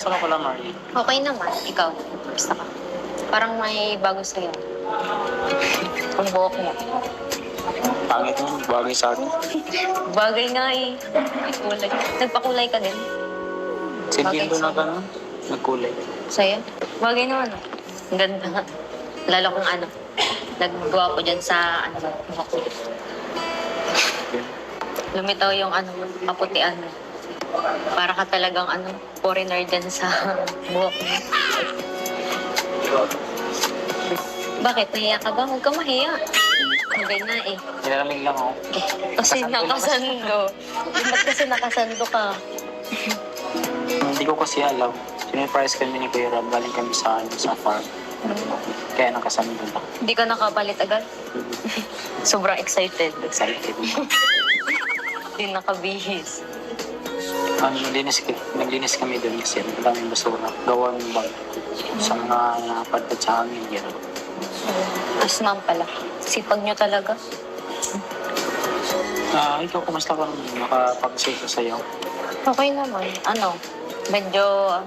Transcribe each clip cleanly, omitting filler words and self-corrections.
Saka pala, Marley. Okay naman. Ikaw, basta ka. Parang may bago sa'yo. Ang buhok mo. Pangit mo, bagay sa akin. Bagay nga eh. May kulay. Nagpakulay ka din. Si Bagay Bindo na sa'yo. gano'n, nagkulay. Sa'yo? Bagay naman. Ang ganda nga. Lalo kung naggawa ko dyan sa buhok mo. Yun. Lumitaw yung kaputian mo. Para ka talagang foreigner dyan sa buhok mo. Bakit? Nahiya ka ba? Huwag ka mahiya. Hindi na eh. Nilalamig lang ako. Kasi nakasando. Ba't kasi nakasando ka? Hindi ko kasi alam. Sinurprise kami ni Kuya Rob, galing kami sa farm. Kaya nakasama lang. Hindi ka nakapalit agad? Sobrang excited. Excited. Hindi nakabihis. Naglinis kami doon kasi ang daming basura. Gawa ng bag. Sa mga napadpad sa hangin. Gano'n. Asmang pala. Sipag nyo talaga. Ikaw, kumusta ka naman? Nakapag-save ka sa'yo? Okay naman. Medyo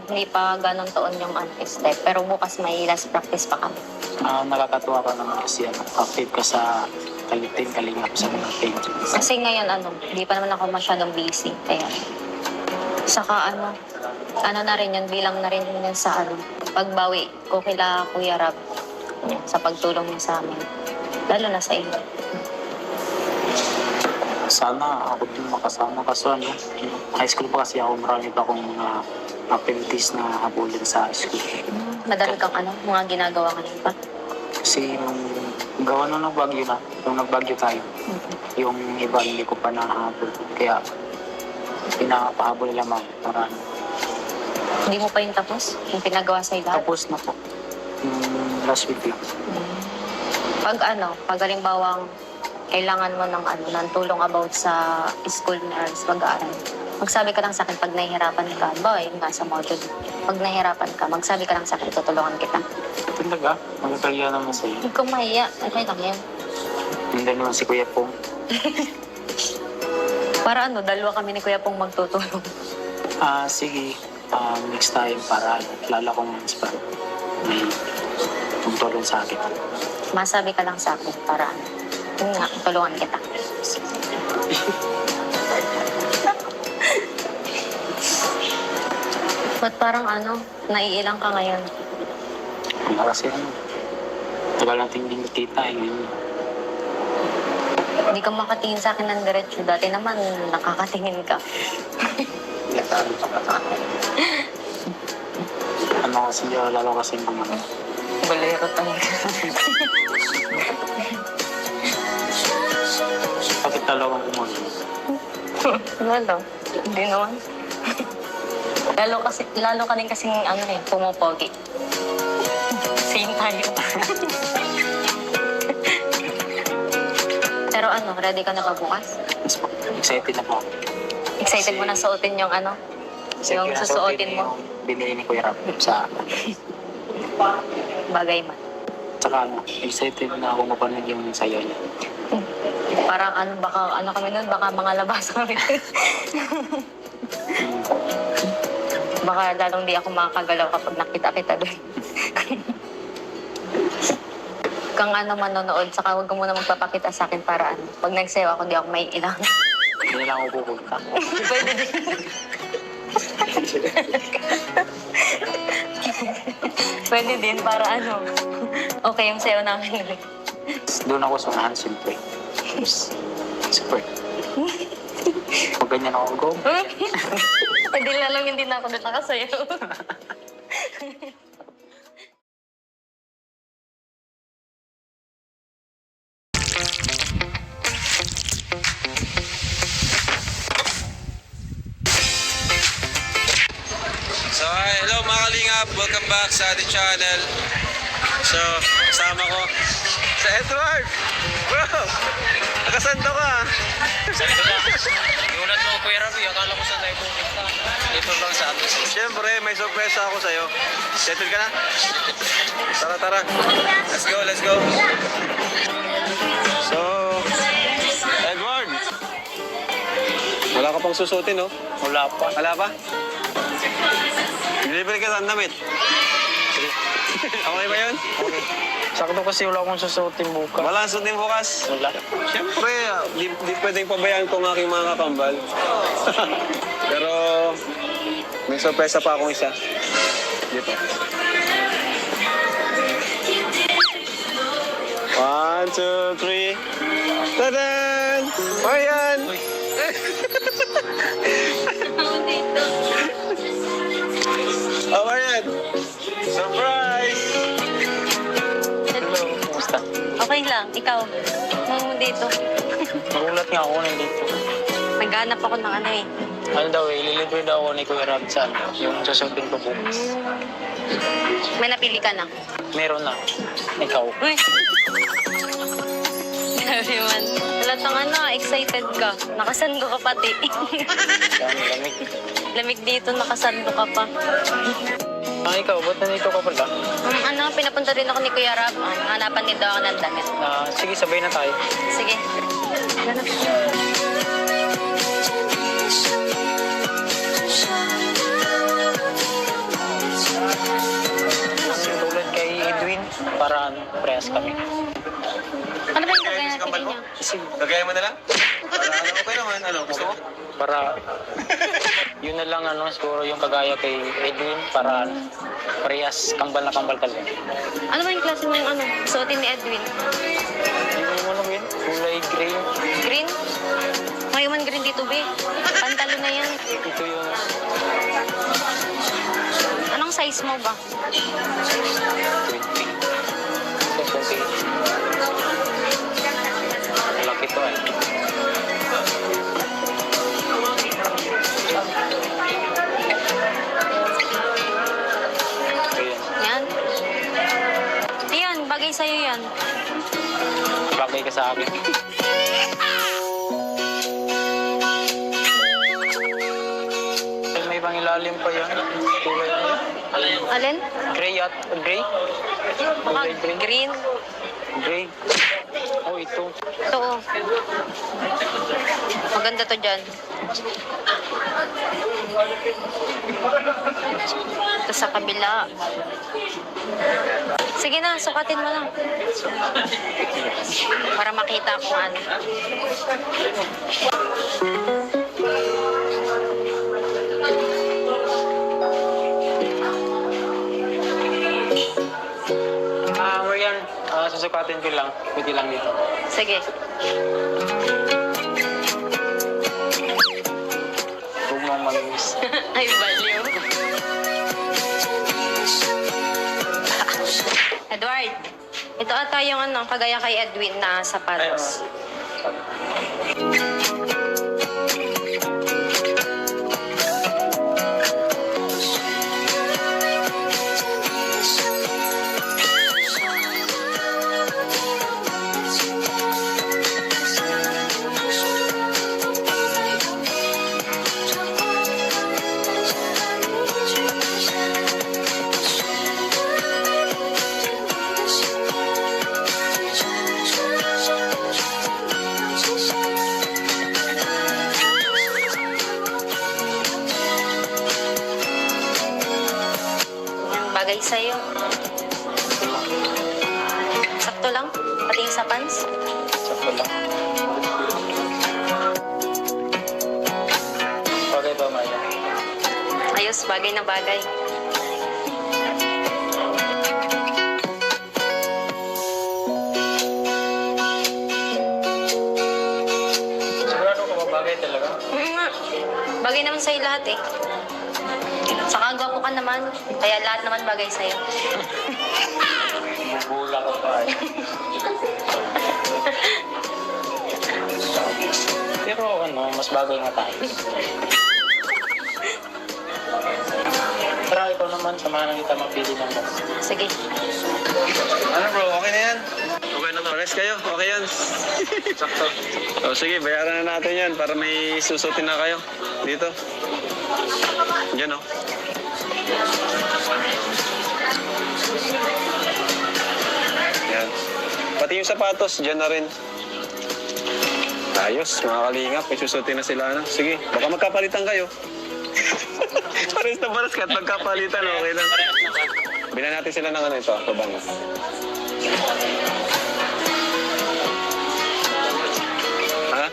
hindi pa ganong taon yung step. Pero bukas may last practice pa kami. Nakakatuwa ka naman kasi active ka sa kalingap sa mga pages. Kasi ngayon hindi pa naman ako masyadong busy. Kaya, saka na rin yun, bilang na rin yun sa pagbawi ko kila Kuya Rab sa pagtulong niya sa amin. Lalo na sa inyo. Sana ako din makasama kaso high school pa kasi ako, marami pa akong mga activities na habulin sa school. Madami kang mga ginagawa ngayon pa. Kasi nung gawa nung nagbagyo na, nung nagbagyo tayo, yung iba hindi ko pa nahabol. Kaya pinapahabol lamang para Hindi mo pa yung tapos? Yung pinagawa sa lahat? tapos na po. Last week lang. Pag halimbawang kailangan mo ng tulong about sa school nurse, pag-aaral, magsabi ka lang sa akin pag nahihirapan ka. Yung nasa module. Pag nahihirapan ka, magsabi ka lang sa akin, tutulungan kita. Talaga? Magkakaya naman sa'yo. Huwag kang mahiya. Okay lang yan. Hindi naman si Kuya Pong. Para dalawa kami ni Kuya Pong magtutulong. Sige. Next time para lala kong inspire. May tumutulong sa akin. Masabi ka lang sa akin para tulungan kita. Ba't parang naiilang ka ngayon? Wala kasi tagal natin hindi nakita ngayon. Hindi ka makatingin sa akin ng diretso. Dati naman, nakakatingin ka. Kasi lalo kasi mga Bolero talaga. bakit dalawang umuwi? Lalo. Hindi naman. Lalo ka din kasing pumupogi. Same tayo. Pero ready ka na ba bukas? Excited na po. Excited mo na suotin yung yung susuotin mo? Binili ni Kuya Rap sa Bagay man. Tsaka excited na ako mapanood yung sayo niya. Parang baka kami nun, baka mga labas kami. Baka lalong di ako makakagalaw kapag nakita kita doon. Kang manonood, saka huwag ka muna magpapakita sa akin para pag nagsayaw ako, di ako may ilang. Hindi lang ako pupunta. Pwede din. Pwede din para okay yung sayo namin. Doon ako sunahan, siyempre. Super. Pag ganyan ako, go. Pwede lang hindi na ako doon nakasayaw. So, hello mga kalingap, welcome back sa ating channel. So, kasama ko sa Edward. Bro, nakasando ka. Iulat mo, Kuya Rabi, akala ko saan tayo pupunta. Dito lang sa atin. Siyempre, may sorpresa ako sa'yo. Settle ka na? Tara, tara. Let's go, let's go. So, Edward, wala ka pang susutin, no? Wala pa. Wala pa? Delivery ka ng damit. Okay ba yun? Okay. Sakto kasi wala akong susuotin bukas. Wala ang suotin bukas. Wala. Siyempre, di pwedeng pabayaan ko ang aking mga kakambal. Pero, may sorpresa pa akong isa. Dito. 1, 2, 3. Tadan! O yan! O yan! Surprise! Hello, kumusta? Okay lang, ikaw. Dito. Nagulat nga ako nandito. Naghanap ako ng ano eh. Ano daw eh, ililibre daw ako ni Kuya Rab sa ano, yung susuotin ko bukas. May napili ka na. Meron na. Ikaw. Uy! Grabe man. Halatang ano, excited ka. Nakasando ka pati. Yan, lamig. Lamig dito, nakasando ka pa. Ah, ikaw, ba't nandito ka pala? Ano, pinapunta rin ako ni Kuya Rab. Hanapan nito ako ng damit. Ah, sige, sabay na tayo. Sige. Tulad kay Edwin, para ano, prehas kami. Ano ba yung gagawin natin Kambal mo? niya? Gagaya mo na lang? Para ano, okay naman. Ano, gusto mo? Para, yun na lang ano, siguro yung kagaya kay Edwin, para ano, parehas kambal na kambal talaga. Ano ba yung klase mo yung ano? Suotin ni Edwin? Hindi mo alam yun, kulay gray. Green? May man green dito, be. Pantalo na yan. Ito yung Anong size mo ba? 20. Ito, 20. Malaki to eh. Ayan, Yan. Ayan, bagay sa'yo yan. bagay ka sa akin. May pangilalim pa yan. Kulay ano yan? Alin? Gray at gray? Baka Kulay gray. green. Gray. Oh, ito. Ito, oh. Maganda to dyan. Ito sa kabila. Sige na, sukatin mo lang. Para makita kung ano. Ah, Marian, susukatin ko lang. Pwede lang dito. Sige. Huwag mo mag-miss. Ay, baliw. Edward, ito ata yung ano, kagaya kay Edwin na sapatos. Yan, bagay sa'yo. Sakto lang, pati yung sa pants. Sakto lang. Bagay ba, Maya? Ayos, bagay na bagay. Sigurado ka ba bagay talaga? Nga. Bagay naman sa'yo lahat eh. Saka gwapo ka naman. Kaya lahat naman bagay sa'yo. Bubula ka pa eh. Pero ano, mas bagay nga tayo. Tara, ikaw naman, samahan na kita mapili ng box. Sige. Ano bro, okay na yan? Okay na to. Pares kayo, okay yan. Sakto. O sige, bayaran na natin yan para may susutin na kayo. Dito. Diyan o. Yan. Pati yung sapatos, dyan na rin. Ayos, mga kalingap. May susutin na sila. Ano? Sige, baka magkapalitan kayo. Pares na pares ka at magkapalitan, okay lang. Bilan natin sila ng ano ito, pabango. Ha?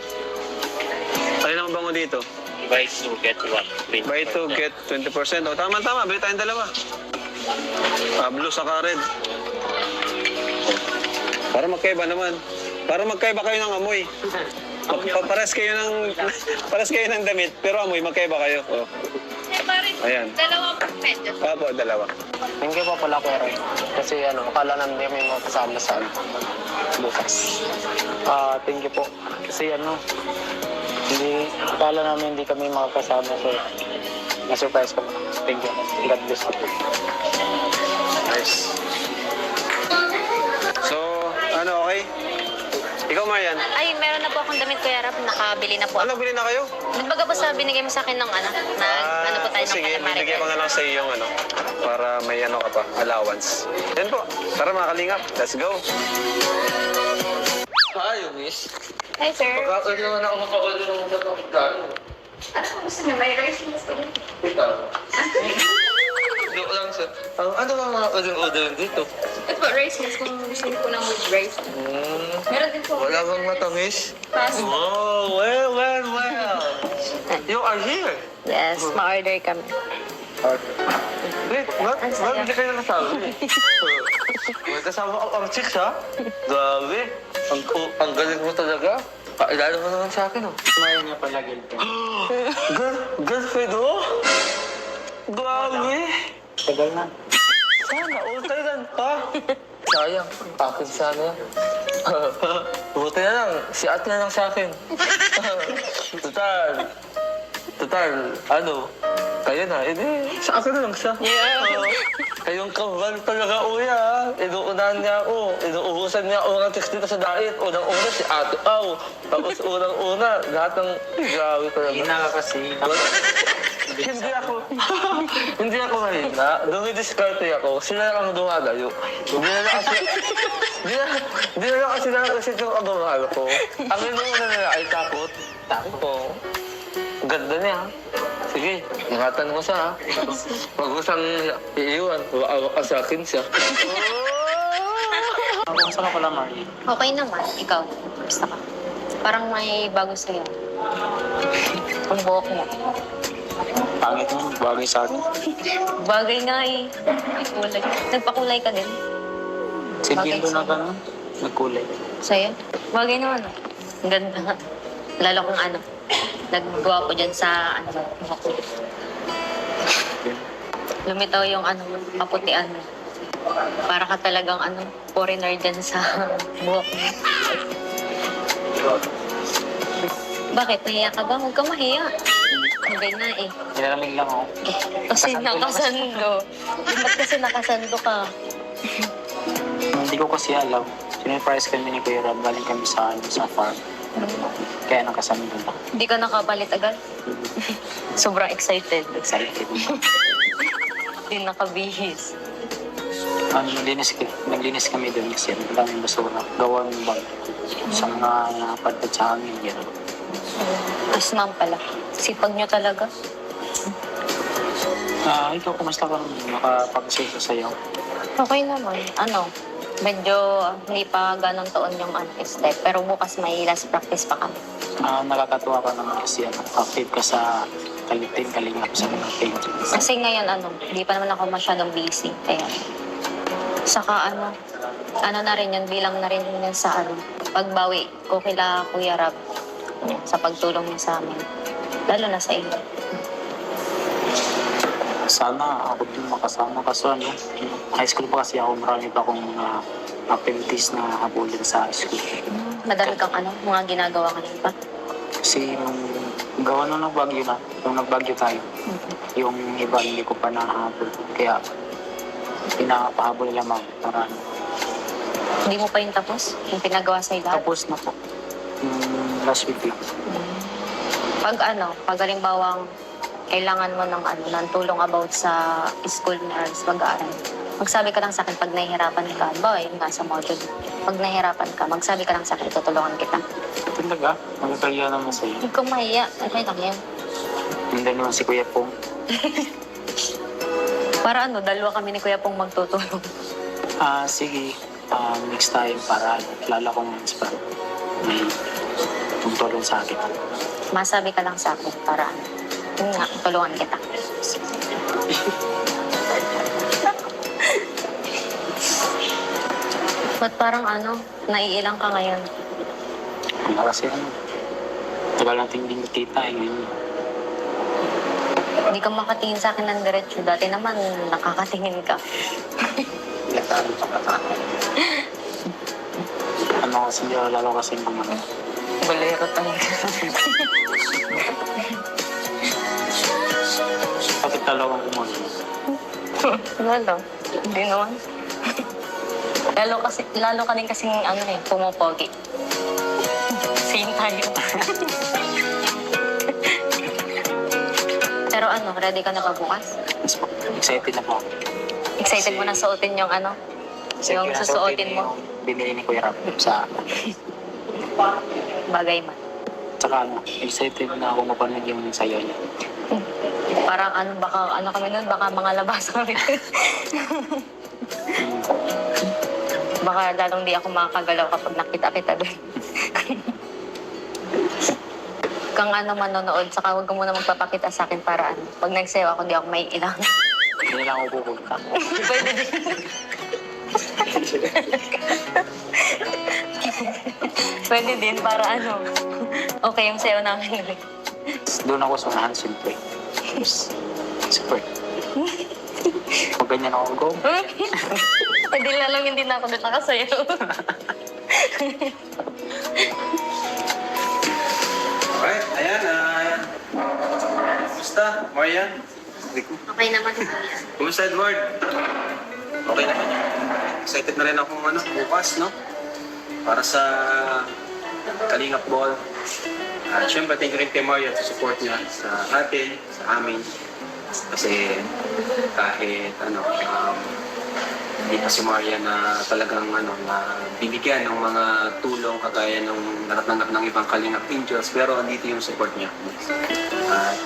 Ano lang bango dito? Buy 2, get 1. Buy 2, get 20%. O, tama-tama. Bili tayong dalawa. Blue saka red. Para magkaiba naman. Para magkaiba kayo ng amoy. Paras kayo ng paras kayo ng damit, pero amoy magkaiba kayo. Oh. Ayan. Dalawa pesos. Opo, dalawa. Thank you po pala Kuya Roy. Kasi akala namin hindi may mga kasama sa bukas. Thank you po. Kasi akala namin hindi kami makakasama. So, na-surprise kami. Thank you. God bless you. Nice. So, okay? Ikaw, Marian. Ay, meron na po akong damit, Kuya Rap. Nakabili na po Ano, ako. bili na kayo? Baga po sa binigay mo sa akin ng ano po tayo ng sige, calamari. bibigay ko na lang sa iyo yung para may ka pa, allowance. Yan po. Tara mga kalingap. Let's go. Tayo, miss. Hi, sir. Pagka-order naman ako maka-order ng mga pagkain. Ano po gusto niyo? May rice na gusto niyo? Ito. Joke lang, sir. Ano ba mga order dito? Ito po, rice na. Kung gusto niyo po ng with rice. Meron din po. Wala bang matamis? Pasta. Oh, well. You are here. Yes, ma-order kami. Wait, hindi kayo nakasama? May kasama ang chicks, ha? Grabe. Ang galing mo talaga. Pailala mo naman sa akin, oh. Ngayon niya pala girlfriend. Girlfriend, oh? Grabe. Tagal na. Sana, all Thailand pa. Sayang, akin sana yan. Buti na lang, si ate na lang sa akin. Total, kayo na, sa akin na lang siya. Yeah. Kayong kambal talaga, uya, ha? Inuunahan niya ako, inuubusan niya ako ng text dito sa diet. Unang-una si Ate Au. Tapos unang-una, lahat ng grabe talaga. Hina ka kasi. Hindi ako mahina. Dumidiskarte ako. Sila lang ang dumadayo. Hindi na lang kasi nakasit yung abamahal ko. Ang inuuna nila ay takot. Oo. Ganda niya. Sige, ingatan mo siya, ha? Huwag mo siyang iiwan. Maawa ka sa akin siya. Kumusta ka pala, Marley? Okay naman. Ikaw, basta ka. Parang may bago sa'yo. Ang buhok mo. Pangit mo, bagay sa akin. Bagay nga eh. May kulay. Nagpakulay ka din. Si Bagay Dindo na sa'yo. gano'n, nagkulay. Sa'yo? Bagay naman. Ang ganda. Lalo kung naggawa ko dyan sa buhok mo. Lumitaw yung kaputian mo. Para ka talagang foreigner dyan sa buhok mo. Bakit? Nahiya ka ba? Huwag ka mahiya. Hindi na eh. Nilalamig lang ako. Kasi nakasando. Ba't kasi nakasando ka? Hindi ko kasi alam. Sinurprise kami ni Kuya Rob, galing kami sa farm. Kaya nakasama doon. Hindi ka nakapalit agad? Sobrang excited. Excited. Hindi nakabihis. Naglinis kami doon kasi ang daming basura. Gawa ng bag. Sa mga padpad sa amin. Gano'n. Mas ma'am pala. Sipag nyo talaga. Ikaw, kumusta ka naman? Nakapag-save ko sa'yo. Okay naman. Medyo hindi pa ganong taon yung step. Pero bukas may last practice pa kami. Nakakatuwa ka naman kasi active ka sa kalingap sa mga pages. Kasi ngayon hindi pa naman ako masyadong busy. Kaya saka na rin yun, bilang na rin yun sa pagbawi ko kila Kuya Rab sa pagtulong niya sa amin. Lalo na sa inyo. Sana ako din makasama kaso high school pa kasi ako, marami pa akong activities na habulin sa high school. Madami kang mga ginagawa ka pa. Kasi nung gawa nung nagbagyo tayo, yung iba hindi ko pa nahabol. Kaya pinapahabol lamang para Hindi mo pa yun tapos? Yung pinagawa sa lahat? tapos na po. Last week lang. Pag halimbawang kailangan mo ng tulong about sa school nurse, pag-aaral, magsabi ka lang sa akin pag nahihirapan ka. Yun nga sa module. Pag nahihirapan ka, magsabi ka lang sa akin, tutulungan kita. Talaga? Magkakaya naman sa'yo. Huwag kang mahiya. Okay lang yan. Hindi naman si Kuya Pong. Para ano, dalawa kami ni Kuya Pong magtutulong. Sige. Next time para lalo kong inspire. May tumutulong sa akin. Masabi ka lang sa akin para ano. Yun nga, tulungan kita. Ba't parang ano, naiilang ka ngayon? Wala kasi tagal natin hindi kita. Yun. Hindi ka makatingin sa akin ng diretso. Dati naman, nakakatingin ka. Ano kasi, lalo kasi naman. Bolero talaga. Bakit dalawang kumuli? Lalo, hindi naman. Lalo ka din kasing ano eh, pumupogi. Same tayo. Pero ano, ready ka na ba bukas? Excited na po. Excited mo na suotin yung ano? Yung susuotin mo? Yung binili ni Kuya Rap sa Bagay man. Tsaka excited na ako mapanood yung sayo niya. Parang ano, baka ano kami nun, baka mga labas kami. Baka lalong di ako makakagalaw kapag nakita kita doon. Kang ano manonood, saka huwag ka muna magpapakita sa akin para ano. Pag nagsayaw ako, di ako may ilang. Hindi lang ako pupunta. Pwede din. Pwede din para ano. Okay yung sayaw namin. Doon ako sunahan, siyempre. Super. Pag ganyan ako, go. Pwede lang hindi na ako doon nakasayaw. Alright, ayan. Kumusta, Marian? Okay naman kuya. Kumusta, Edward? Okay naman yan. Excited na rin ako bukas, no? Para sa Kalingap Ball. At syempre, thank you rin kay Marian sa support niya sa atin, sa amin. Kasi kahit hindi pa si Marian na talagang na bibigyan ng mga tulong kagaya ng naratanggap ng ibang Kalingap Angels, pero andito yung support niya. At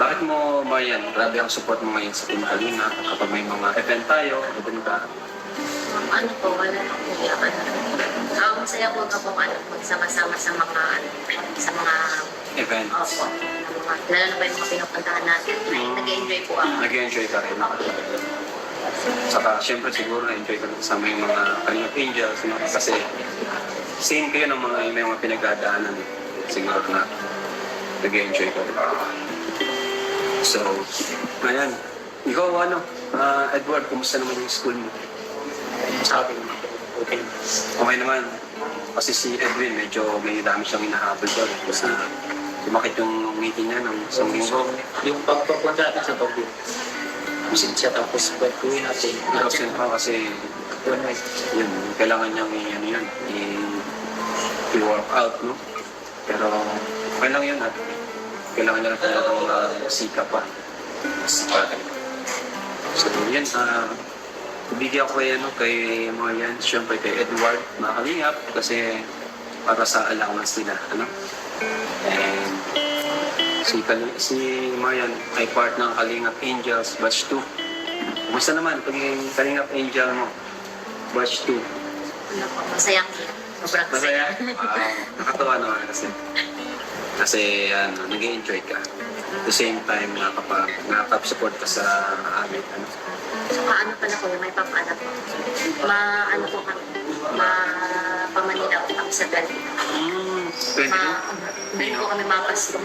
bakit mo, Marian, grabe ang support mo ngayon sa Team Kalingap kapag may mga event tayo, doon ka? Ano po, wala na po yakan. Masaya po ka po magsama-sama sa mga Event. opo. Lalo na ba yung mga pinupuntahan natin. Nag-enjoy po ako. Nag-enjoy ka rin. Saka, syempre siguro na-enjoy ka rin kasama yung mga Kalingap Angels, no? Kasi same kayo ng may mga pinagdadaanan. Siguro na nag-enjoy ka rin. So, ayan. Ikaw, Edward, kumusta naman yung school mo? Sa akin, okay. Okay naman. Kasi si Edwin, medyo may dami siyang hinahabol doon. Kasi sumakit yung ngiti niya ng isang linggo. Yung pagpapunta natin sa Tokyo, musin siya tapos pagkuhin natin. Absent pa kasi yun, kailangan niyang i-work out, no? Pero okay lang yun at kailangan niya lang talagang sikap pa. So yun, bigyan ko kay Marian, syempre kay Edward, mga Kalingap, kasi para sa allowance nila, And si Marian ay part ng Kalingap Angels, batch 2. Kumusta naman pagiging Kalingap Angel mo? Batch 2. Ano po, masaya ko. Sobrang Masaya? Nakatawa naman kasi nag-enjoy ka. At the same time, kapag nakatap support ka sa amin, Saka ano pala ko, may papaano po. Ano po kami, Pamanila ko kami sa 20. Pwede mo? Doon po kami mapas sa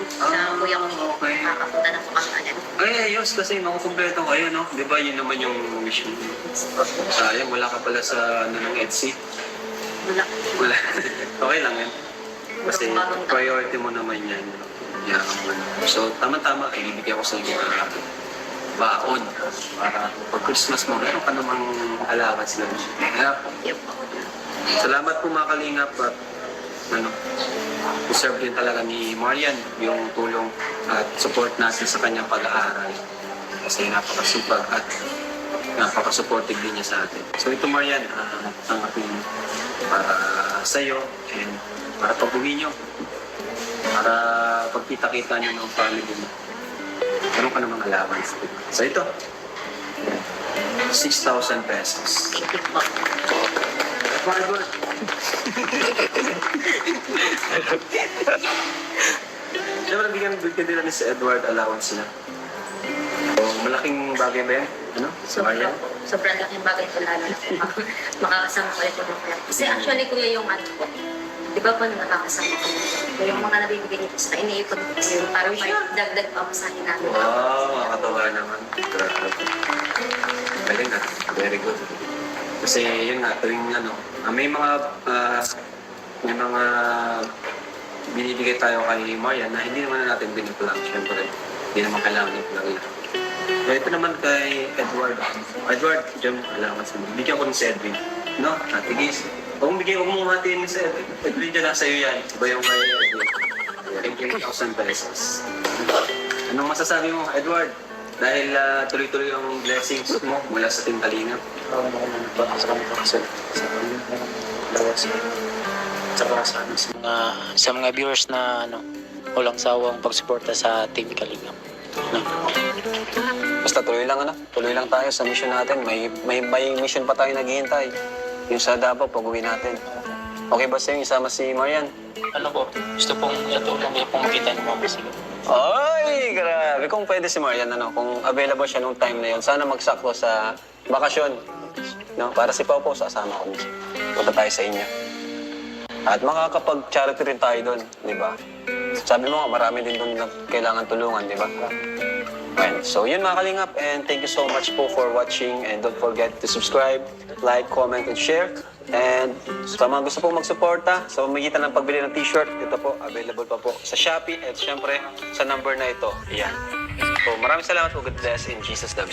kuya ko. Okay. Makapunta na po kami agad. Ay, ayos kasi makukumpleto kayo, no? Di ba yun naman yung mission mo? Sayang, wala ka pala sa ng EDSI. Wala. Wala. Okay lang yan. Kasi priority mo naman yan. Yeah. So, tama-tama, ibibigay ko sa inyo baon para pag Christmas mo, meron ka namang allowance na. Yep po. Salamat po mga Kalingap at deserve din talaga ni Marian yung tulong at support natin sa kanyang pag-aaral. Kasi napakasupag at napaka-supportive din niya sa atin. So ito Marian, tanggapin para sa'yo and para pag-uwi nyo. Para pagkita-kita nyo ng family mo. Meron ka namang allowance. So ito. 6,000 pesos. Edward. Siyempre, bigyan din namin si Edward allowance niya. So, malaking bagay ba yan? Ano? Sobrang, Marian? sobrang laking bagay ko lalo na po. Makakasama ko ulit yung kuya. Kasi actually kuya yung ano po, di ba po nakakasama ko? Yung mga nabibigay nito sa iniipon ko yung parang may dagdag pa sa akin namin. Wow, makakatawa naman. Grabe. Galing na. Very good. Kasi yun nga, tuwing ano, may mga binibigay tayo kay Marian na hindi naman natin biniplan. Siyempre, hindi naman kailangan i-plan yan. So, ito naman kay Edward. Edward, dyan, alaman sa mga. Bigyan ko ni si Edwin. No? Ate Giz. Kung bigyan ko mong hatiin si Edwin, Edwin dyan nasa iyo yan. Iba yung kay Edwin. 20,000 pesos. Anong masasabi mo, Edward? Dahil tuloy-tuloy yung blessings mo mula sa Team Kalingap. Sa kanila kasi sa mga viewers na walang sawang pagsuporta sa Team Kalingap. No? Basta tuloy lang tayo sa mission natin. May mission pa tayo naghihintay. Yung sa Davao, pag-uwi natin. Okay ba sa'yo isama si Marian? Ano po, gusto pong itulong niya pong makita ni Mama Sigo. Ay, grabe. Kung pwede si Marian, kung available siya nung time na yun, sana magsakto sa bakasyon. No? Para si Pao po, sasama ko. Punta tayo sa inyo. At makakapag-charity rin tayo doon, di ba? Sabi mo nga, marami din doon na kailangan tulungan, di ba? And so yun mga Kalingap, and thank you so much po for watching, and don't forget to subscribe, like, comment, and share. And sa mga gusto pong magsuporta, sa pamamagitan ng pagbili ng t-shirt, ito po, available pa po sa Shopee, at syempre sa number na ito. Ayan. So maraming salamat po. God bless in Jesus' name.